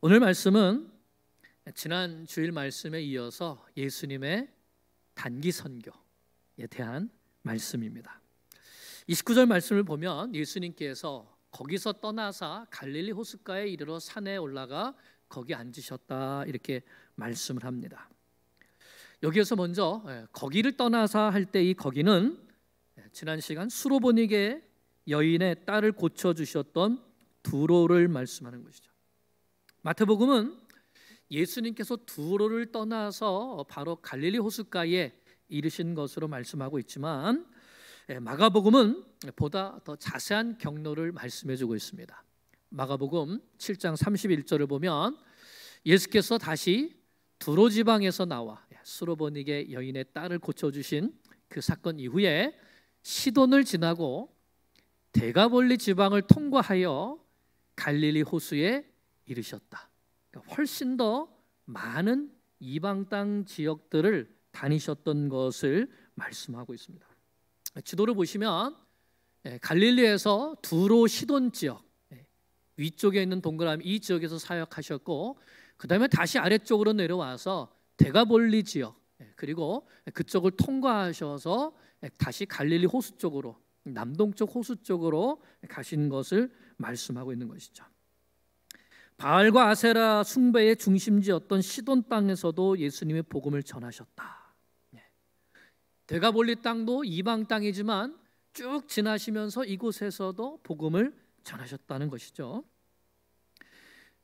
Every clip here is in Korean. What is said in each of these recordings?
오늘 말씀은 지난 주일 말씀에 이어서 예수님의 단기 선교에 대한 말씀입니다. 29절 말씀을 보면 예수님께서 거기서 떠나사 갈릴리 호숫가에 이르러 산에 올라가 거기 앉으셨다 이렇게 말씀을 합니다. 여기에서 먼저 거기를 떠나사 할 때 이 거기는 지난 시간 수로보니게 여인의 딸을 고쳐주셨던 두로를 말씀하는 것이죠. 마태복음은 예수님께서 두로를 떠나서 바로 갈릴리 호숫가에 이르신 것으로 말씀하고 있지만 마가복음은 보다 더 자세한 경로를 말씀해주고 있습니다. 마가복음 7장 31절을 보면 예수께서 다시 두로 지방에서 나와 수로보니게 여인의 딸을 고쳐주신 그 사건 이후에 시돈을 지나고 데가볼리 지방을 통과하여 갈릴리 호수에 이르셨다. 그러니까 훨씬 더 많은 이방 땅 지역들을 다니셨던 것을 말씀하고 있습니다. 지도를 보시면 갈릴리에서 두로 시돈 지역 위쪽에 있는 동그라미 이 지역에서 사역하셨고 그 다음에 다시 아래쪽으로 내려와서 데가볼리 지역 그리고 그쪽을 통과하셔서 다시 갈릴리 호수 쪽으로 남동쪽 호수 쪽으로 가신 것을 말씀하고 있는 것이죠. 바알과 아세라 숭배의 중심지였던 시돈 땅에서도 예수님의 복음을 전하셨다. 데가볼리 땅도 이방 땅이지만 쭉 지나시면서 이곳에서도 복음을 전하셨다는 것이죠.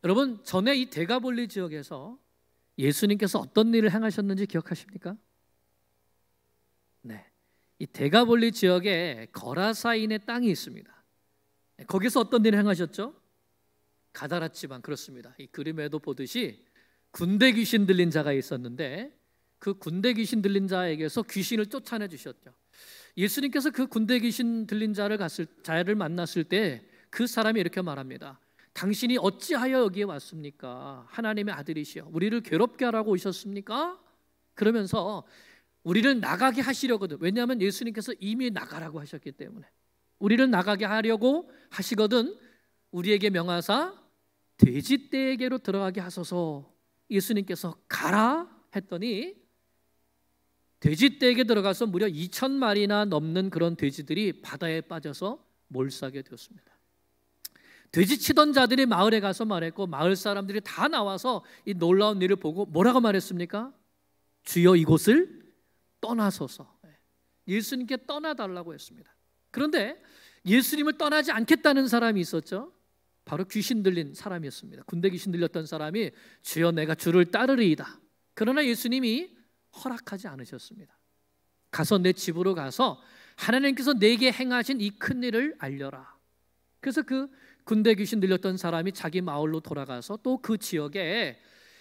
여러분, 전에 이 데가볼리 지역에서 예수님께서 어떤 일을 행하셨는지 기억하십니까? 네, 이 데가볼리 지역에 거라사인의 땅이 있습니다. 거기서 어떤 일을 행하셨죠? 가다라 지방, 그렇습니다. 이 그림에도 보듯이 군대 귀신 들린 자가 있었는데 그 군대 귀신 들린 자에게서 귀신을 쫓아내 주셨죠. 예수님께서 그 군대 귀신 들린 자를 만났을 때 그 사람이 이렇게 말합니다. 당신이 어찌하여 여기에 왔습니까? 하나님의 아들이시여 우리를 괴롭게 하라고 오셨습니까? 그러면서 우리를 나가게 하시려거든. 왜냐하면 예수님께서 이미 나가라고 하셨기 때문에 우리를 나가게 하려고 하시거든 우리에게 명하사 돼지떼에게로 들어가게 하소서. 예수님께서 가라 했더니 돼지떼에게 들어가서 무려 2,000마리나 넘는 그런 돼지들이 바다에 빠져서 몰사하게 되었습니다. 돼지 치던 자들이 마을에 가서 말했고 마을 사람들이 다 나와서 이 놀라운 일을 보고 뭐라고 말했습니까? 주여 이곳을 떠나소서. 예수님께 떠나달라고 했습니다. 그런데 예수님을 떠나지 않겠다는 사람이 있었죠. 바로 귀신 들린 사람이었습니다. 군대 귀신 들렸던 사람이 주여 내가 주를 따르리이다. 그러나 예수님이 허락하지 않으셨습니다. 가서 내 집으로 가서 하나님께서 내게 행하신 이 큰 일을 알려라. 그래서 그 군대 귀신 들렸던 사람이 자기 마을로 돌아가서 또 그 지역에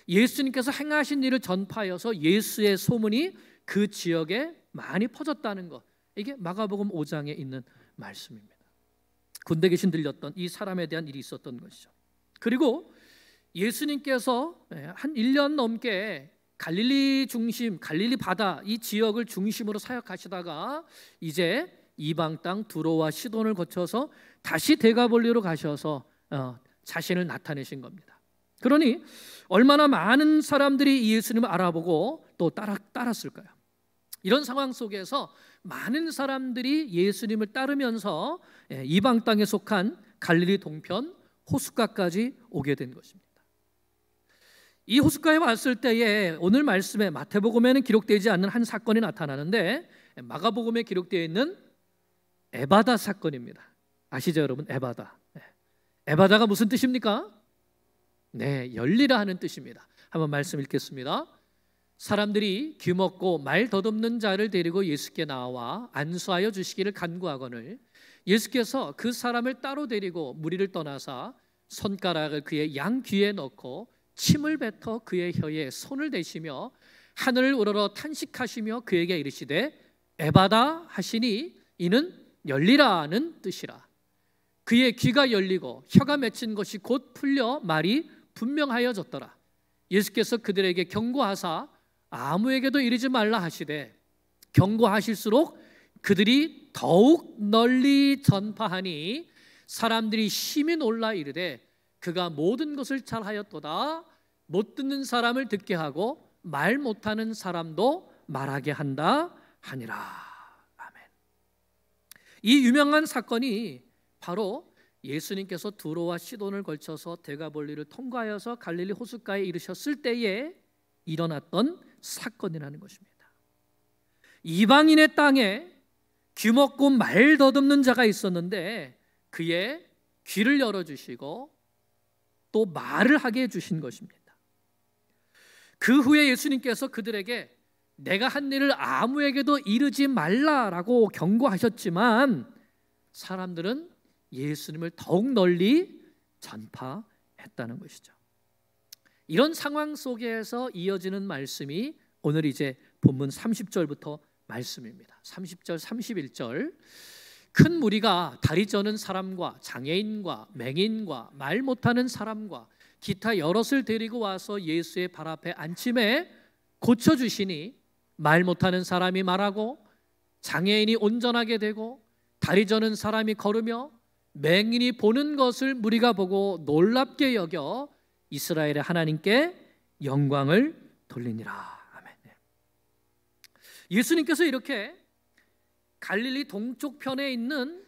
예수님께서 행하신 일을 전파하여서 예수의 소문이 그 지역에 많이 퍼졌다는 것. 이게 마가복음 5장에 있는 말씀입니다. 군대 귀신 들렸던 이 사람에 대한 일이 있었던 것이죠. 그리고 예수님께서 한 1년 넘게 갈릴리 중심, 갈릴리 바다 이 지역을 중심으로 사역하시다가 이제 이방 땅 두로와 시돈을 거쳐서 다시 데가볼리로 가셔서 자신을 나타내신 겁니다. 그러니 얼마나 많은 사람들이 예수님을 알아보고 또 따랐을까요? 이런 상황 속에서 많은 사람들이 예수님을 따르면서 이방 땅에 속한 갈릴리 동편 호숫가까지 오게 된 것입니다. 이 호숫가에 왔을 때에 오늘 말씀에 마태복음에는 기록되지 않는 한 사건이 나타나는데 마가복음에 기록되어 있는 에바다 사건입니다. 아시죠 여러분? 에바다. 에바다가 무슨 뜻입니까? 네, 열리라 하는 뜻입니다. 한번 말씀 읽겠습니다. 사람들이 귀먹고 말 더듬는 자를 데리고 예수께 나와 안수하여 주시기를 간구하거늘 예수께서 그 사람을 따로 데리고 무리를 떠나사 손가락을 그의 양 귀에 넣고 침을 뱉어 그의 혀에 손을 대시며 하늘을 우러러 탄식하시며 그에게 이르시되 에바다 하시니 이는 열리라는 뜻이라. 그의 귀가 열리고 혀가 맺힌 것이 곧 풀려 말이 분명하여졌더라. 예수께서 그들에게 경고하사 아무에게도 이르지 말라 하시되 경고하실수록 그들이 더욱 널리 전파하니 사람들이 심히 놀라 이르되 그가 모든 것을 잘하였도다. 못 듣는 사람을 듣게 하고 말 못하는 사람도 말하게 한다 하니라. 아멘. 이 유명한 사건이 바로 예수님께서 두로와 시돈을 걸쳐서 대가볼리를 통과하여서 갈릴리 호숫가에 이르셨을 때에 일어났던 사건이라는 것입니다. 이방인의 땅에 귀먹고 말 더듬는 자가 있었는데 그의 귀를 열어주시고 또 말을 하게 해주신 것입니다. 그 후에 예수님께서 그들에게 내가 한 일을 아무에게도 이르지 말라라고 경고하셨지만 사람들은 예수님을 더욱 널리 전파했다는 것이죠. 이런 상황 속에서 이어지는 말씀이 오늘 이제 본문 30절부터 말씀입니다. 30절, 31절. 큰 무리가 다리 저는 사람과 장애인과 맹인과 말 못하는 사람과 기타 여럿을 데리고 와서 예수의 발 앞에 앉힘에 고쳐주시니 말 못하는 사람이 말하고 장애인이 온전하게 되고 다리 저는 사람이 걸으며 맹인이 보는 것을 무리가 보고 놀랍게 여겨 이스라엘의 하나님께 영광을 돌리니라. 아멘. 예수님께서 이렇게 갈릴리 동쪽 편에 있는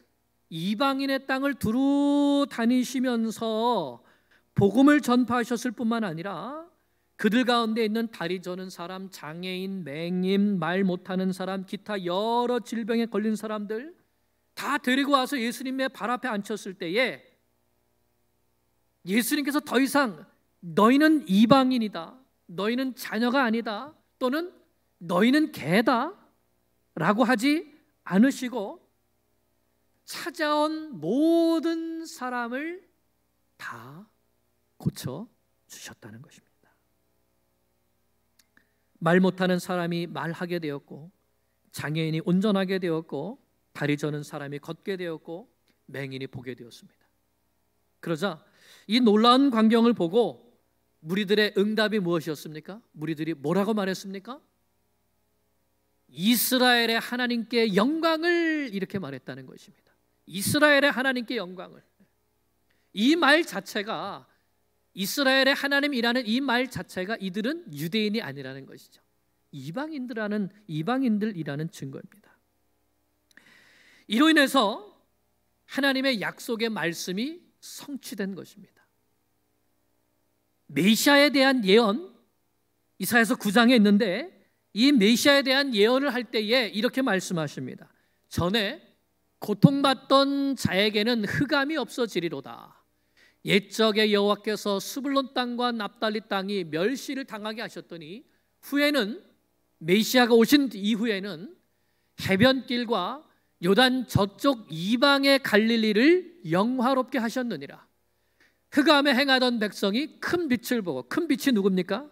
이방인의 땅을 두루 다니시면서 복음을 전파하셨을 뿐만 아니라 그들 가운데 있는 다리 저는 사람, 장애인, 맹인, 말 못하는 사람, 기타 여러 질병에 걸린 사람들 다 데리고 와서 예수님의 발 앞에 앉혔을 때에 예수님께서 더 이상 너희는 이방인이다, 너희는 자녀가 아니다, 또는 너희는 개다 라고 하지 않으시고 찾아온 모든 사람을 다 고쳐주셨다는 것입니다. 말 못하는 사람이 말하게 되었고 장애인이 온전하게 되었고 다리 저는 사람이 걷게 되었고 맹인이 보게 되었습니다. 그러자 이 놀라운 광경을 보고 무리들의 응답이 무엇이었습니까? 무리들이 뭐라고 말했습니까? 이스라엘의 하나님께 영광을 이렇게 말했다는 것입니다. 이스라엘의 하나님께 영광을. 이 말 자체가 이스라엘의 하나님이라는 이 말 자체가 이들은 유대인이 아니라는 것이죠. 이방인들이라는 증거입니다. 이로 인해서 하나님의 약속의 말씀이 성취된 것입니다. 메시아에 대한 예언, 이사야서 9장에 있는데 이 메시아에 대한 예언을 할 때에 이렇게 말씀하십니다. 전에 고통받던 자에게는 흑암이 없어지리로다. 옛적에 여호와께서 스불론 땅과 납달리 땅이 멸시를 당하게 하셨더니 후에는 메시아가 오신 이후에는 해변길과 요단 저쪽 이방의 갈릴리를 영화롭게 하셨느니라. 흑암에 행하던 백성이 큰 빛을 보고, 큰 빛이 누굽니까?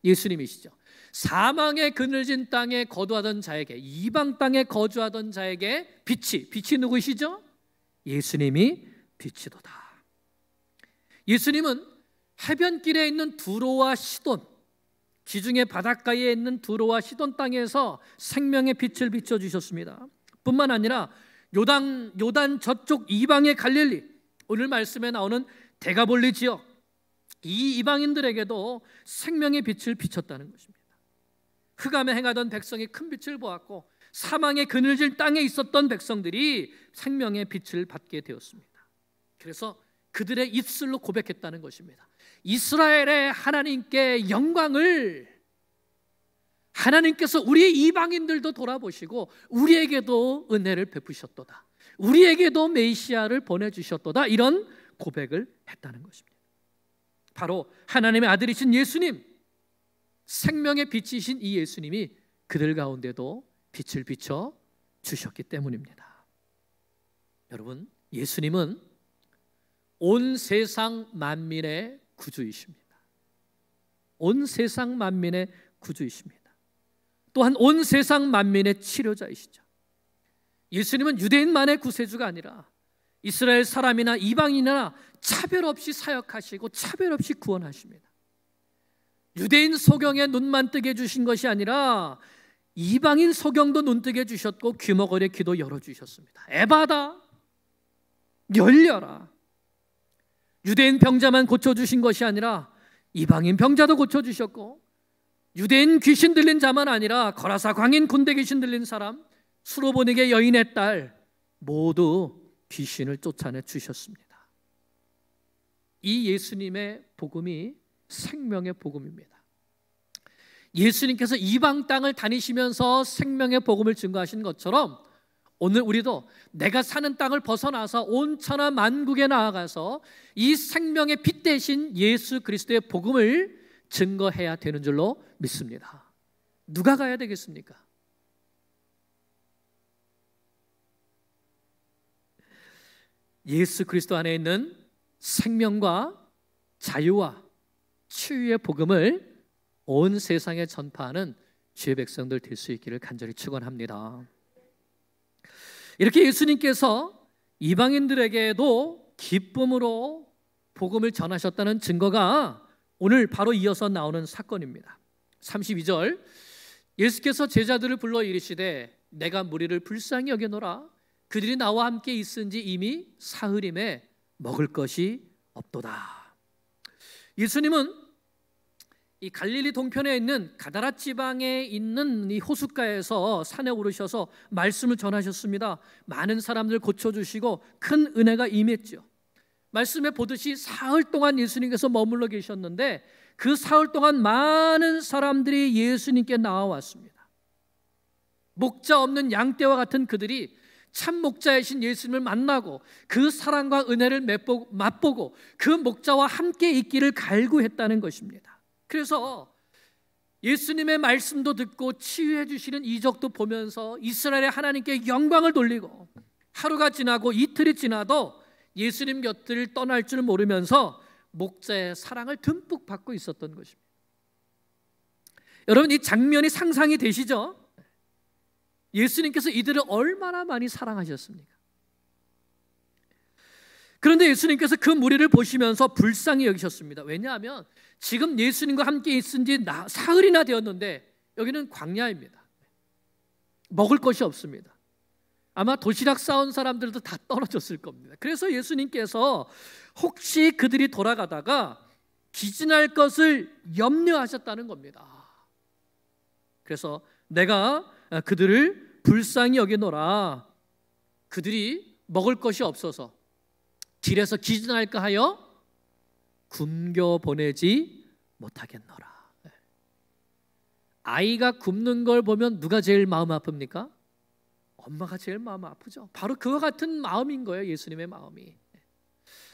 예수님이시죠. 사망의 그늘진 땅에 거주하던 자에게, 이방 땅에 거주하던 자에게 빛이 누구시죠? 예수님이 빛이도다. 예수님은 해변길에 있는 두로와 시돈, 지중해 바닷가에 있는 두로와 시돈 땅에서 생명의 빛을 비춰주셨습니다. 뿐만 아니라 요단 저쪽 이방의 갈릴리, 오늘 말씀에 나오는 대가볼리 지역, 이 이방인들에게도 생명의 빛을 비췄다는 것입니다. 흑암에 행하던 백성이 큰 빛을 보았고 사망의 그늘진 땅에 있었던 백성들이 생명의 빛을 받게 되었습니다. 그래서 그들의 입술로 고백했다는 것입니다. 이스라엘의 하나님께 영광을, 하나님께서 우리 이방인들도 돌아보시고 우리에게도 은혜를 베푸셨도다, 우리에게도 메시아를 보내주셨도다, 이런 고백을 했다는 것입니다. 바로 하나님의 아들이신 예수님, 생명의 빛이신 이 예수님이 그들 가운데도 빛을 비춰 주셨기 때문입니다. 여러분, 예수님은 온 세상 만민의 구주이십니다. 온 세상 만민의 구주이십니다. 또한 온 세상 만민의 치료자이시죠. 예수님은 유대인만의 구세주가 아니라 이스라엘 사람이나 이방인이나 차별 없이 사역하시고 차별 없이 구원하십니다. 유대인 소경의 눈만 뜨게 해주신 것이 아니라 이방인 소경도 눈 뜨게 해주셨고 귀머거리의 귀도 열어주셨습니다. 에바다, 열려라. 유대인 병자만 고쳐주신 것이 아니라 이방인 병자도 고쳐주셨고, 유대인 귀신 들린 자만 아니라 거라사 광인 군대 귀신 들린 사람, 수로보닉의 여인의 딸 모두 귀신을 쫓아내 주셨습니다. 이 예수님의 복음이 생명의 복음입니다. 예수님께서 이방 땅을 다니시면서 생명의 복음을 증거하신 것처럼 오늘 우리도 내가 사는 땅을 벗어나서 온 천하 만국에 나아가서 이 생명의 빛 대신 예수 그리스도의 복음을 증거해야 되는 줄로 믿습니다. 누가 가야 되겠습니까? 예수 그리스도 안에 있는 생명과 자유와 치유의 복음을 온 세상에 전파하는 주의 백성들 될 수 있기를 간절히 축원합니다. 이렇게 예수님께서 이방인들에게도 기쁨으로 복음을 전하셨다는 증거가 오늘 바로 이어서 나오는 사건입니다. 32절, 예수께서 제자들을 불러 이르시되 내가 무리를 불쌍히 여겨노라. 그들이 나와 함께 있은지 이미 사흘임에 먹을 것이 없도다. 예수님은 이 갈릴리 동편에 있는 가다라 지방에 있는 이 호숫가에서 산에 오르셔서 말씀을 전하셨습니다. 많은 사람들 고쳐주시고 큰 은혜가 임했죠. 말씀에 보듯이 사흘 동안 예수님께서 머물러 계셨는데 그 사흘 동안 많은 사람들이 예수님께 나와왔습니다. 목자 없는 양떼와 같은 그들이 참 목자이신 예수님을 만나고 그 사랑과 은혜를 맛보고 그 목자와 함께 있기를 갈구했다는 것입니다. 그래서 예수님의 말씀도 듣고 치유해 주시는 이적도 보면서 이스라엘의 하나님께 영광을 돌리고, 하루가 지나고 이틀이 지나도 예수님 곁을 떠날 줄 모르면서 목자의 사랑을 듬뿍 받고 있었던 것입니다. 여러분, 이 장면이 상상이 되시죠? 예수님께서 이들을 얼마나 많이 사랑하셨습니까? 그런데 예수님께서 그 무리를 보시면서 불쌍히 여기셨습니다. 왜냐하면 지금 예수님과 함께 있은 지 사흘이나 되었는데 여기는 광야입니다. 먹을 것이 없습니다. 아마 도시락 싸온 사람들도 다 떨어졌을 겁니다. 그래서 예수님께서 혹시 그들이 돌아가다가 기진할 것을 염려하셨다는 겁니다. 그래서 내가 그들을 불쌍히 여기노라. 그들이 먹을 것이 없어서 길에서 기진할까 하여 굶겨 보내지 못하겠노라. 아이가 굶는 걸 보면 누가 제일 마음 아픕니까? 엄마가 제일 마음 아프죠. 바로 그와 같은 마음인 거예요. 예수님의 마음이.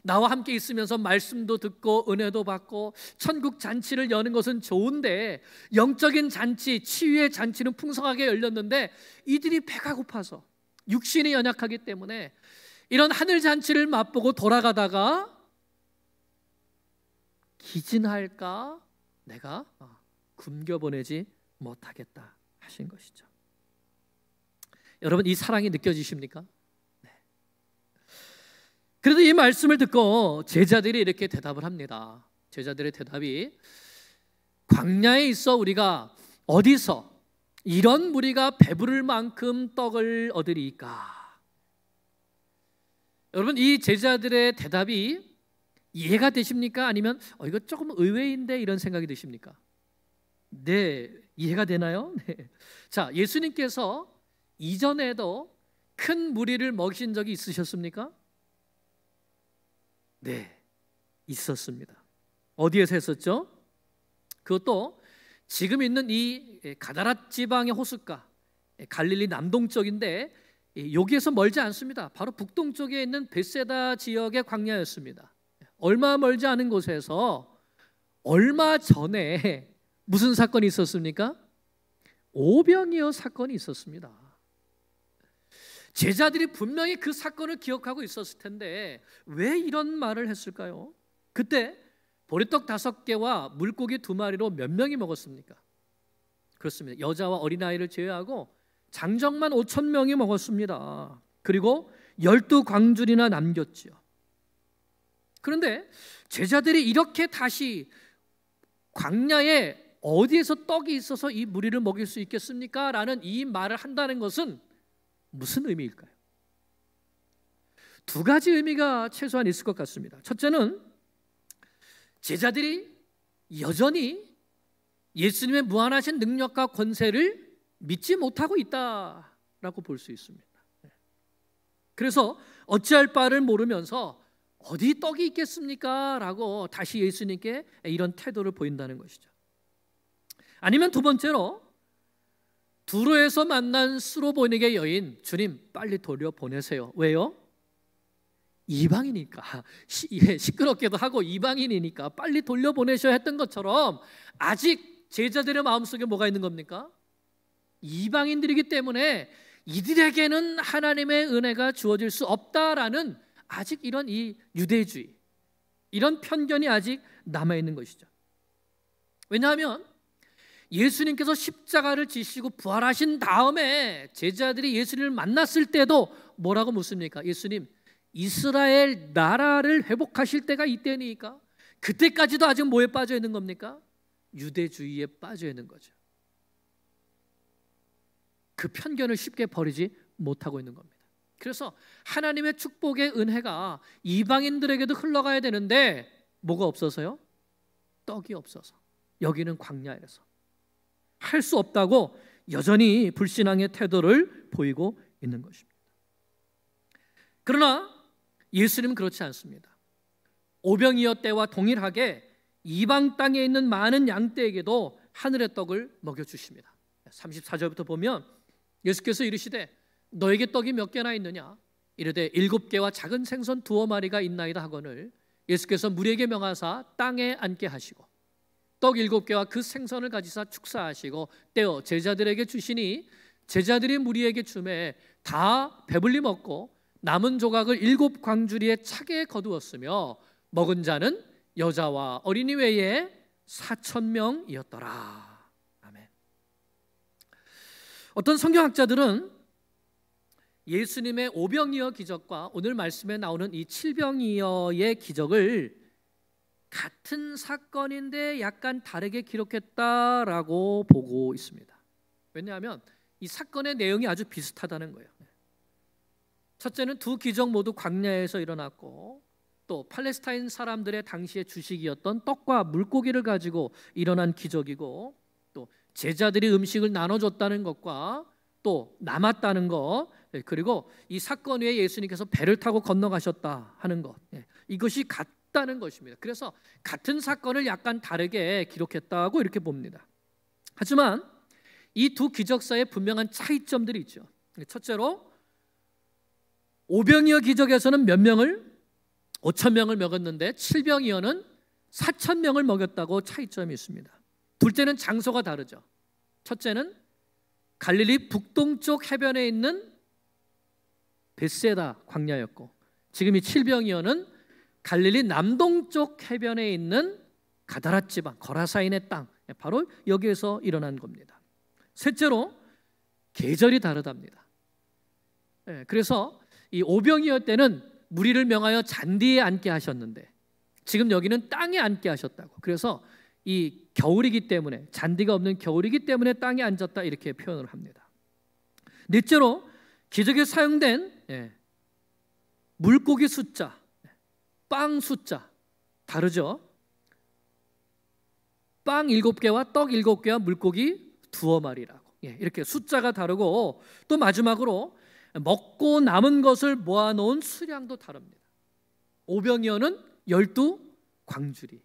나와 함께 있으면서 말씀도 듣고 은혜도 받고 천국 잔치를 여는 것은 좋은데, 영적인 잔치, 치유의 잔치는 풍성하게 열렸는데 이들이 배가 고파서 육신이 연약하기 때문에 이런 하늘 잔치를 맛보고 돌아가다가 기진할까 내가 굶겨보내지 못하겠다 하신 것이죠. 여러분, 이 사랑이 느껴지십니까? 네. 그래도 이 말씀을 듣고 제자들이 이렇게 대답을 합니다. 제자들의 대답이, 광야에 있어 우리가 어디서 이런 무리가 배부를 만큼 떡을 얻으리까? 여러분, 이 제자들의 대답이 이해가 되십니까? 아니면 이거 조금 의외인데 이런 생각이 드십니까? 네, 이해가 되나요? 네. 자, 예수님께서 이전에도 큰 무리를 먹이신 적이 있으셨습니까? 네, 있었습니다. 어디에서 했었죠? 그것도 지금 있는 이 가다라 지방의 호숫가, 갈릴리 남동쪽인데 여기에서 멀지 않습니다. 바로 북동쪽에 있는 벳세다 지역의 광야였습니다. 얼마 멀지 않은 곳에서 얼마 전에 무슨 사건이 있었습니까? 오병이어 사건이 있었습니다. 제자들이 분명히 그 사건을 기억하고 있었을 텐데 왜 이런 말을 했을까요? 그때 보리떡 5개와 물고기 2마리로 몇 명이 먹었습니까? 그렇습니다. 여자와 어린아이를 제외하고 장정만 5,000명이 먹었습니다. 그리고 12광줄이나 남겼지요. 그런데 제자들이 이렇게 다시 광야에 어디에서 떡이 있어서 이 무리를 먹일 수 있겠습니까? 라는 이 말을 한다는 것은 무슨 의미일까요? 2가지 의미가 최소한 있을 것 같습니다. 첫째는 제자들이 여전히 예수님의 무한하신 능력과 권세를 믿지 못하고 있다라고 볼 수 있습니다. 그래서 어찌할 바를 모르면서 어디 떡이 있겠습니까? 라고 다시 예수님께 이런 태도를 보인다는 것이죠. 아니면 두 번째로 두로에서 만난 스로보니게 여인, 주님 빨리 돌려보내세요. 왜요? 이방이니까, 시끄럽게도 하고 이방인이니까 빨리 돌려보내셔야 했던 것처럼 아직 제자들의 마음속에 뭐가 있는 겁니까? 이방인들이기 때문에 이들에게는 하나님의 은혜가 주어질 수 없다라는 아직 이런 이 유대주의, 이런 편견이 아직 남아있는 것이죠. 왜냐하면 예수님께서 십자가를 지시고 부활하신 다음에 제자들이 예수님을 만났을 때도 뭐라고 묻습니까? 예수님, 이스라엘 나라를 회복하실 때가 이때니까 그때까지도 아직 뭐에 빠져 있는 겁니까? 유대주의에 빠져 있는 거죠. 그 편견을 쉽게 버리지 못하고 있는 겁니다. 그래서 하나님의 축복의 은혜가 이방인들에게도 흘러가야 되는데 뭐가 없어서요? 떡이 없어서, 여기는 광야에서 할 수 없다고 여전히 불신앙의 태도를 보이고 있는 것입니다. 그러나 예수님은 그렇지 않습니다. 오병이어 때와 동일하게 이방 땅에 있는 많은 양떼에게도 하늘의 떡을 먹여주십니다. 34절부터 보면 예수께서 이르시되 너에게 떡이 몇 개나 있느냐? 이르되 7개와 작은 생선 2마리가 있나이다 하거늘 예수께서 무리에게 명하사 땅에 앉게 하시고 떡 7개와 그 생선을 가지사 축사하시고 떼어 제자들에게 주시니 제자들이 무리에게 주매 다 배불리 먹고 남은 조각을 7 광주리에 차게 거두었으며 먹은 자는 여자와 어린이 외에 4,000명이었더라. 아멘. 어떤 성경학자들은 예수님의 오병이어 기적과 오늘 말씀에 나오는 이 칠병이어의 기적을 같은 사건인데 약간 다르게 기록했다라고 보고 있습니다. 왜냐하면 이 사건의 내용이 아주 비슷하다는 거예요. 첫째는 두 기적 모두 광야에서 일어났고 또 팔레스타인 사람들의 당시의 주식이었던 떡과 물고기를 가지고 일어난 기적이고 또 제자들이 음식을 나눠줬다는 것과 또 남았다는 것, 그리고 이 사건 후에 예수님께서 배를 타고 건너가셨다 하는 것, 이것이 같다는 것입니다. 그래서 같은 사건을 약간 다르게 기록했다고 이렇게 봅니다. 하지만 이 두 기적사에 분명한 차이점들이 있죠. 첫째로 오병이어 기적에서는 몇 명을 5,000명을 먹였는데 칠병이어는 4,000명을 먹였다고 차이점이 있습니다. 둘째는 장소가 다르죠. 첫째는 갈릴리 북동쪽 해변에 있는 벳세다 광야였고 지금 이 칠병이어는 갈릴리 남동쪽 해변에 있는 가다라 지방 거라사인의 땅, 바로 여기에서 일어난 겁니다. 셋째로 계절이 다르답니다. 그래서 이 오병이어 때는 무리를 명하여 잔디에 앉게 하셨는데 지금 여기는 땅에 앉게 하셨다고. 그래서 이 겨울이기 때문에, 잔디가 없는 겨울이기 때문에 땅에 앉았다 이렇게 표현을 합니다. 넷째로 기적에 사용된 물고기 숫자, 빵 숫자 다르죠. 빵 7개와 떡 7개와 물고기 2마리라고 이렇게 숫자가 다르고 또 마지막으로 먹고 남은 것을 모아놓은 수량도 다릅니다. 오병이어는 12광주리,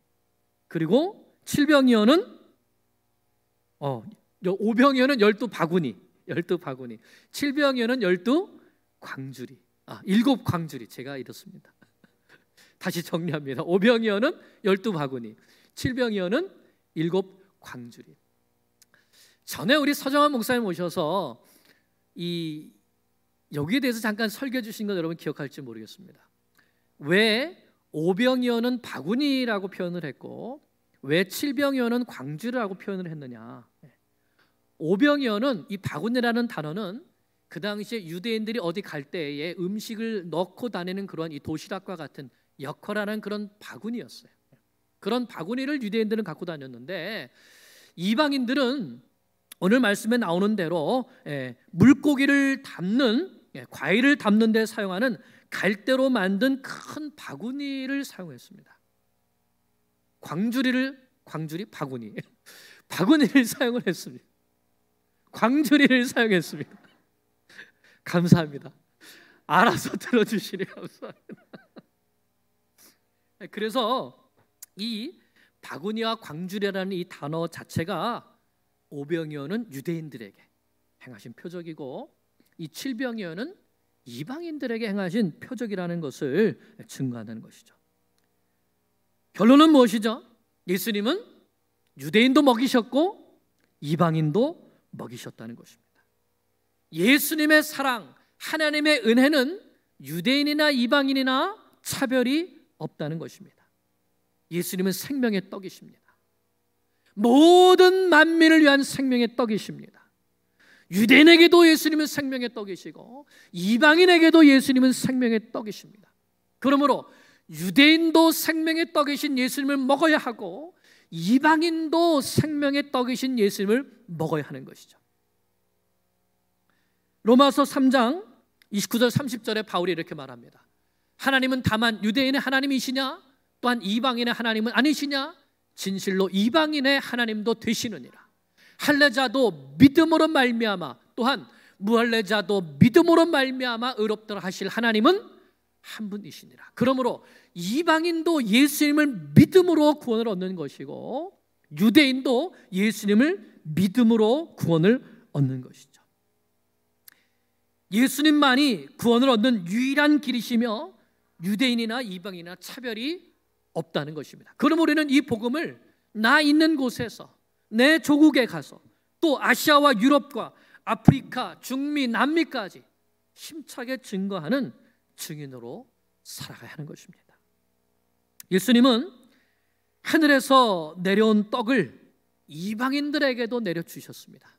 그리고 칠병이어는 오병이어는 12바구니, 12바구니, 칠병이어는 12광주리, 7광주리. 제가 이렇습니다. 다시 정리합니다. 오병이어는 12바구니, 칠병이어는 7광주리. 전에 우리 서정환 목사님 오셔서 여기에 대해서 잠깐 설교해 주신 거 여러분 기억할지 모르겠습니다. 왜 오병이어는 바구니라고 표현을 했고 왜 칠병이어는 광주라고 표현을 했느냐. 오병이어는 이 바구니라는 단어는 그 당시에 유대인들이 어디 갈 때에 음식을 넣고 다니는 그런 이 도시락과 같은 역할하는 그런 바구니였어요. 그런 바구니를 유대인들은 갖고 다녔는데 이방인들은 오늘 말씀에 나오는 대로 물고기를 담는, 과일을 담는 데 사용하는 갈대로 만든 큰 바구니를 사용했습니다. 바구니를 사용을 했습니다. 광주리를 사용했습니다. 감사합니다. 알아서 들어주시니 감사합니다. 그래서 이 바구니와 광주리라는 이 단어 자체가 오병이어는 유대인들에게 행하신 표적이고, 이 칠병이어는 이방인들에게 행하신 표적이라는 것을 증거하는 것이죠. 결론은 무엇이죠? 예수님은 유대인도 먹이셨고 이방인도 먹이셨다는 것입니다. 예수님의 사랑, 하나님의 은혜는 유대인이나 이방인이나 차별이 없다는 것입니다. 예수님은 생명의 떡이십니다. 모든 만민을 위한 생명의 떡이십니다. 유대인에게도 예수님은 생명의 떡이시고 이방인에게도 예수님은 생명의 떡이십니다. 그러므로 유대인도 생명의 떡이신 예수님을 먹어야 하고 이방인도 생명의 떡이신 예수님을 먹어야 하는 것이죠. 로마서 3장 29절 30절에 바울이 이렇게 말합니다. 하나님은 다만 유대인의 하나님이시냐? 또한 이방인의 하나님은 아니시냐? 진실로 이방인의 하나님도 되시느니라. 할례자도 믿음으로 말미암아, 또한 무할례자도 믿음으로 말미암아 의롭도록 하실 하나님은 한 분이시니라. 그러므로 이방인도 예수님을 믿음으로 구원을 얻는 것이고 유대인도 예수님을 믿음으로 구원을 얻는 것이죠. 예수님만이 구원을 얻는 유일한 길이시며 유대인이나 이방인이나 차별이 없다는 것입니다. 그러므로 우리는 이 복음을 나 있는 곳에서 내 조국에 가서 또 아시아와 유럽과 아프리카, 중미, 남미까지 힘차게 증거하는 증인으로 살아가야 하는 것입니다. 예수님은 하늘에서 내려온 떡을 이방인들에게도 내려주셨습니다.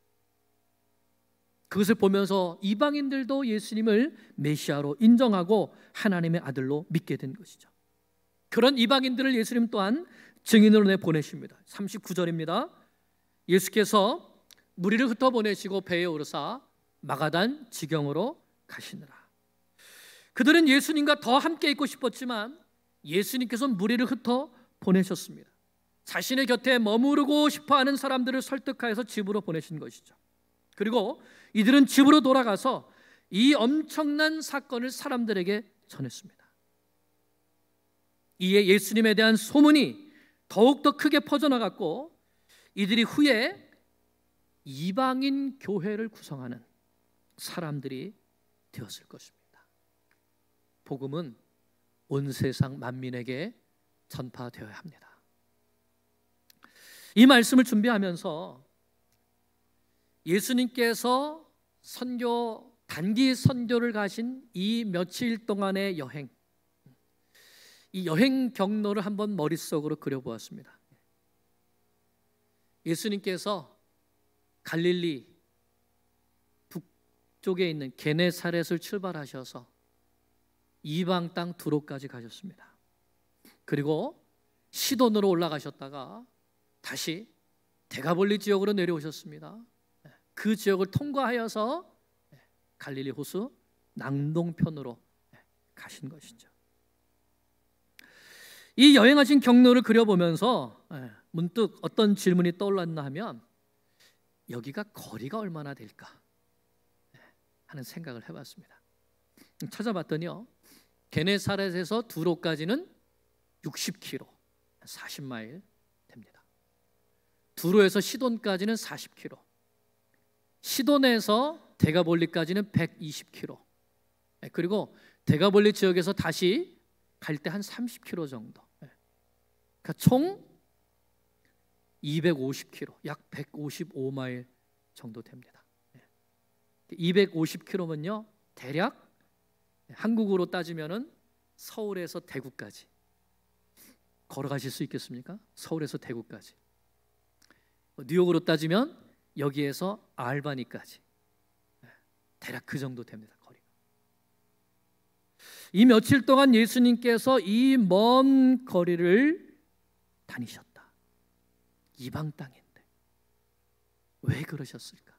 그것을 보면서 이방인들도 예수님을 메시아로 인정하고 하나님의 아들로 믿게 된 것이죠. 그런 이방인들을 예수님 또한 증인으로 내보내십니다. 39절입니다. 예수께서 무리를 흩어보내시고 배에 오르사 마가단 지경으로 가시느라. 그들은 예수님과 더 함께 있고 싶었지만 예수님께서 무리를 흩어보내셨습니다. 자신의 곁에 머무르고 싶어하는 사람들을 설득하여서 집으로 보내신 것이죠. 그리고 이들은 집으로 돌아가서 이 엄청난 사건을 사람들에게 전했습니다. 이에 예수님에 대한 소문이 더욱더 크게 퍼져나갔고 이들이 후에 이방인 교회를 구성하는 사람들이 되었을 것입니다. 복음은 온 세상 만민에게 전파되어야 합니다. 이 말씀을 준비하면서 예수님께서 단기 선교를 가신 이 며칠 동안의 여행, 이 여행 경로를 한번 머릿속으로 그려보았습니다. 예수님께서 갈릴리 북쪽에 있는 게네사렛을 출발하셔서 이방 땅 두로까지 가셨습니다. 그리고 시돈으로 올라가셨다가 다시 데가볼리 지역으로 내려오셨습니다. 그 지역을 통과하여서 갈릴리 호수 남동편으로 가신 것이죠. 이 여행하신 경로를 그려보면서 문득 어떤 질문이 떠올랐나 하면 여기가 거리가 얼마나 될까 하는 생각을 해봤습니다. 찾아봤더니요, 게네사렛에서 두로까지는 60km, 40마일 됩니다. 두로에서 시돈까지는 40km, 시돈에서 데가볼리까지는 120km, 그리고 데가볼리 지역에서 다시 갈 때 한 30km 정도. 그러니까 총 250km, 약 155마일 정도 됩니다. 250km면요, 대략 한국으로 따지면은 서울에서 대구까지 걸어가실 수 있겠습니까? 서울에서 대구까지. 뉴욕으로 따지면 여기에서 알바니까지 대략 그 정도 됩니다. 거리가. 이 며칠 동안 예수님께서 이 먼 거리를 다니셨다. 이방 땅인데 왜 그러셨을까?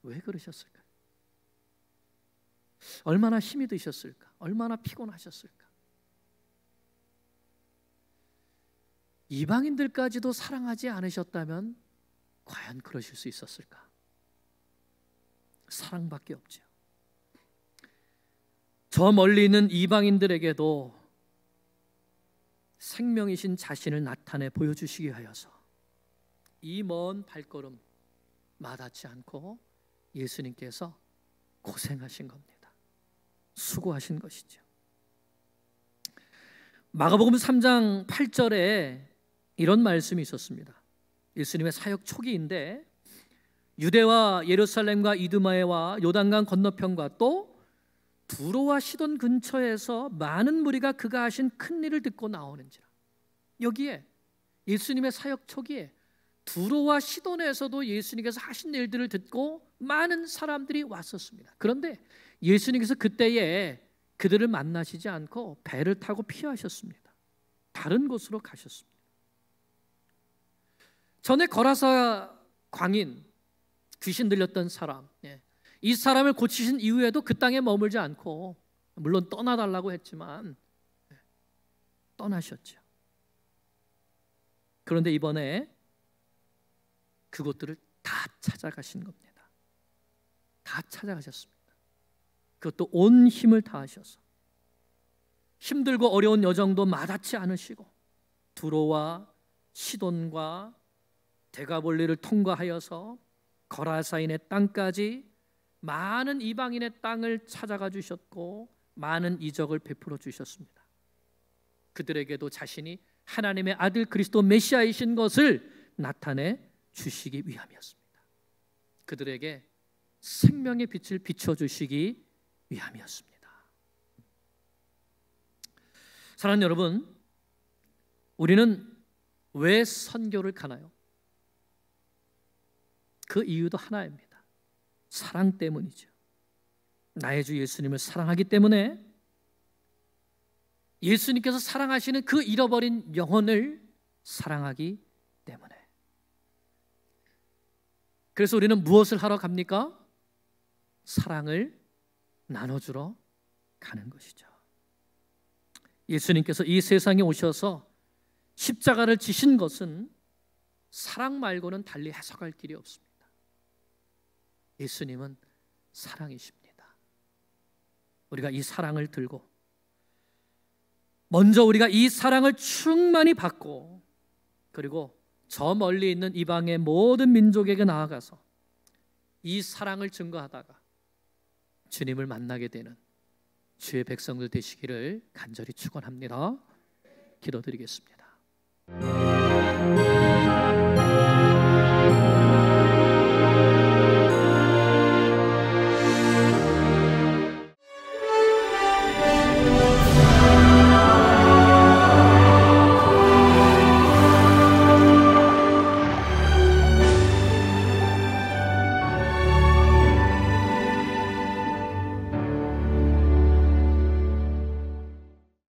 왜 그러셨을까? 얼마나 힘이 드셨을까? 얼마나 피곤하셨을까? 이방인들까지도 사랑하지 않으셨다면 과연 그러실 수 있었을까? 사랑밖에 없죠. 저 멀리 있는 이방인들에게도 생명이신 자신을 나타내 보여주시기 하여서 이 먼 발걸음 마다치 않고 예수님께서 고생하신 겁니다. 수고하신 것이죠. 마가복음 3장 8절에 이런 말씀이 있었습니다. 예수님의 사역 초기인데 유대와 예루살렘과 이두마에와 요단강 건너편과 또 두로와 시돈 근처에서 많은 무리가 그가 하신 큰 일을 듣고 나오는지라. 여기에 예수님의 사역 초기에 두로와 시돈에서도 예수님께서 하신 일들을 듣고 많은 사람들이 왔었습니다. 그런데 예수님께서 그때에 그들을 만나시지 않고 배를 타고 피하셨습니다. 다른 곳으로 가셨습니다. 전에 거라사 광인, 귀신 들렸던 사람, 이 사람을 고치신 이후에도 그 땅에 머물지 않고, 물론 떠나달라고 했지만 떠나셨죠. 그런데 이번에 그곳들을 다 찾아가신 겁니다. 다 찾아가셨습니다. 그것도 온 힘을 다하셔서 힘들고 어려운 여정도 마다치 않으시고 두로와 시돈과 데가볼리를 통과하여서 거라사인의 땅까지 많은 이방인의 땅을 찾아가 주셨고 많은 이적을 베풀어 주셨습니다. 그들에게도 자신이 하나님의 아들 그리스도 메시아이신 것을 나타내 주시기 위함이었습니다. 그들에게 생명의 빛을 비춰주시기 위함이었습니다. 사랑하는 여러분, 우리는 왜 선교를 가나요? 그 이유도 하나입니다. 사랑 때문이죠. 나의 주 예수님을 사랑하기 때문에, 예수님께서 사랑하시는 그 잃어버린 영혼을 사랑하기 때문에. 그래서 우리는 무엇을 하러 갑니까? 사랑을 나눠주러 가는 것이죠. 예수님께서 이 세상에 오셔서 십자가를 지신 것은 사랑 말고는 달리 해석할 길이 없습니다. 예수님은 사랑이십니다. 우리가 이 사랑을 들고, 먼저 우리가 이 사랑을 충만히 받고, 그리고 저 멀리 있는 이방의 모든 민족에게 나아가서 이 사랑을 증거하다가 주님을 만나게 되는 주의 백성들 되시기를 간절히 축원합니다. 기도드리겠습니다.